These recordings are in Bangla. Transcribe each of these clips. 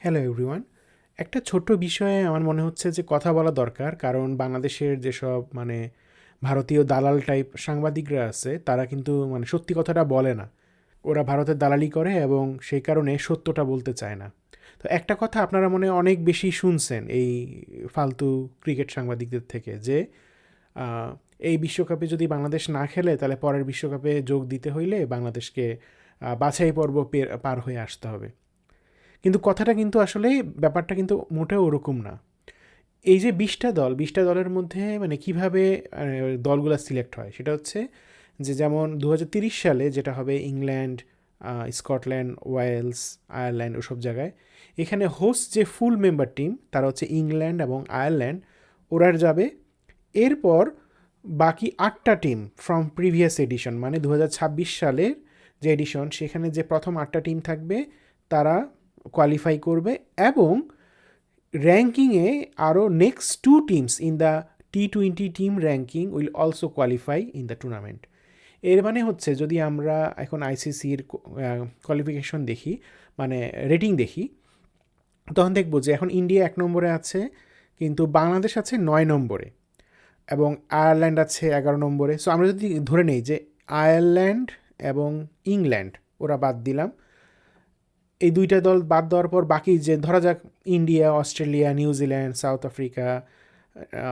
Hello everyone. একটা ছোট্ট বিষয়ে আমার মনে হচ্ছে যে কথা বলা দরকার, কারণ বাংলাদেশের যেসব ভারতীয় দালাল টাইপ সাংবাদিকরা আছে তারা কিন্তু সত্যি কথাটা বলে না। ওরা ভারতের দালালি করে এবং সেই কারণে সত্যটা বলতে চায় না। তো একটা কথা আপনারা মনে হয় অনেক বেশি শুনছেন এই ফালতু ক্রিকেট সাংবাদিকদের থেকে, যে আহ, এই বিশ্বকাপে যদি বাংলাদেশ না খেলে তাহলে পরের বিশ্বকাপে যোগ দিতে হইলে বাংলাদেশকে বাছাই পর্ব পার হয়ে আসতে হবে। কিন্তু কথাটা কিন্তু আসলে ব্যাপারটা কিন্তু মোটেও ওরকম না। এই যে 20টা দলের মধ্যে কিভাবে দলগুলো সিলেক্ট হয় সেটা হচ্ছে যে, যেমন 2030 সালে যেটা হবে ইংল্যান্ড, স্কটল্যান্ড, ওয়েলস, আয়ারল্যান্ড ওসব জায়গায়, এখানে হোস্ট যে ফুল মেম্বার টিম তারা হচ্ছে ইংল্যান্ড এবং আয়ারল্যান্ড, ওরা যাবে। এরপর বাকি 8টা টিম ফ্রম প্রিভিয়াস এডিশন, 2026 সালের যে এডিশন, সেখানে যে প্রথম 8টা টিম থাকবে তারা কোয়ালিফাই করবে, এবং র্যাঙ্কিংয়ে আরও next 2 teams in the T20 team ranking will also qualify in the tournament. এর মানে হচ্ছে, যদি আমরা এখন আইসিসির কোয়ালিফিকেশন দেখি, রেটিং দেখি, তখন দেখবো যে এখন ইন্ডিয়া 1 নম্বরে আছে, কিন্তু বাংলাদেশ আছে 9 নম্বরে, এবং আয়ারল্যান্ড আছে 11 নম্বরে। সো আমরা যদি ধরে নেই যে আয়ারল্যান্ড এবং ইংল্যান্ড ওরা বাদ দিলাম, এই 2টা দল বাদ দেওয়ার পর বাকি যে ধরা যাক India, Australia, New Zealand, south Africa,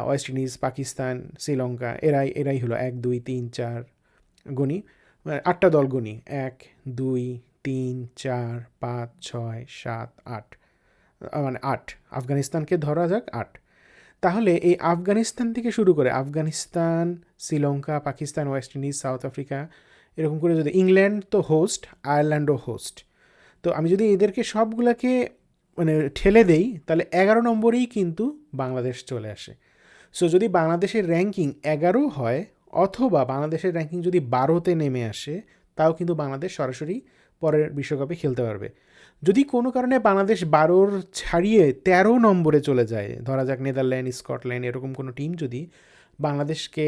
West Indies, Pakistan, Sri Lanka, এরাই হলো 1 2 3 4 গণি, 8টা দল গণি, 1 2 3 4 5 6 7 8, 8। আফগানিস্তানকে ধরা যাক 8। তাহলে এই আফগানিস্তান থেকে শুরু করে Afghanistan, Sri Lanka, Pakistan, West Indies, south Africa, এরকম করে যদি ইংল্যান্ড তো হোস্ট, আয়ারল্যান্ডও হোস্ট, তো আমি যদি এদেরকে সবগুলাকে ঠেলে দেই তাহলে 11 নম্বরেই কিন্তু বাংলাদেশ চলে আসে। সো যদি বাংলাদেশের র্যাঙ্কিং 11 হয়, অথবা বাংলাদেশের র্যাঙ্কিং যদি 12তে নেমে আসে, তাও কিন্তু বাংলাদেশ সরাসরি পরের বিশ্বকাপে খেলতে পারবে। যদি কোনো কারণে বাংলাদেশ 12 ছাড়িয়ে 13 নম্বরে চলে যায়, ধরা যাক নেদারল্যান্ড, স্কটল্যান্ড, এরকম কোনো টিম যদি বাংলাদেশকে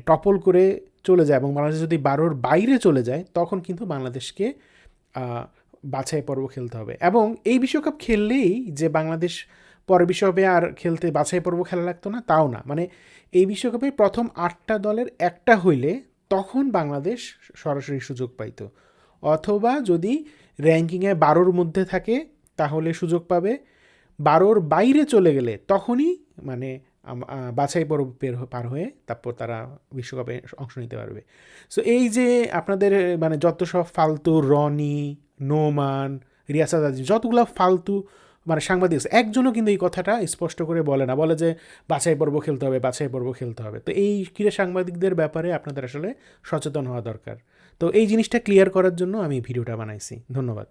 টপল করে চলে যায় এবং বাংলাদেশ যদি 12 বাইরে চলে যায়, তখন কিন্তু বাংলাদেশকে বাছাই পর্ব খেলতে হবে। এবং এই বিশ্বকাপ খেললেই যে বাংলাদেশ পরের বিশ্বকাপে আর খেলতে বাছাই পর্ব খেলা লাগতো না, তাও না। এই বিশ্বকাপে প্রথম 8টা দলের একটা হইলে তখন বাংলাদেশ সরাসরি সুযোগ পাইতো, অথবা যদি র্যাঙ্কিংয়ে 12র মধ্যে থাকে তাহলে সুযোগ পাবে, 12র বাইরে চলে গেলে তখনই মানে বাছাই পর্ব পার হয়ে তারপর তারা বিশ্বকাপে অংশ নিতে পারবে। সো এই যে আপনাদের যত সব ফালতু রনি, নোমান, রিয়াসাত আজিম, যতগুলো ফালতু সাংবাদিক আছে, একজনও কিন্তু এই কথাটা স্পষ্ট করে বলে না, বলে যে বাছাই পর্ব খেলতে হবে, বাছাই পর্ব খেলতে হবে। তো এই ক্রীড়া সাংবাদিকদের ব্যাপারে আপনাদের আসলে সচেতন হওয়া দরকার। তো এই জিনিসটা ক্লিয়ার করার জন্য আমি ভিডিওটা বানাইছি। ধন্যবাদ।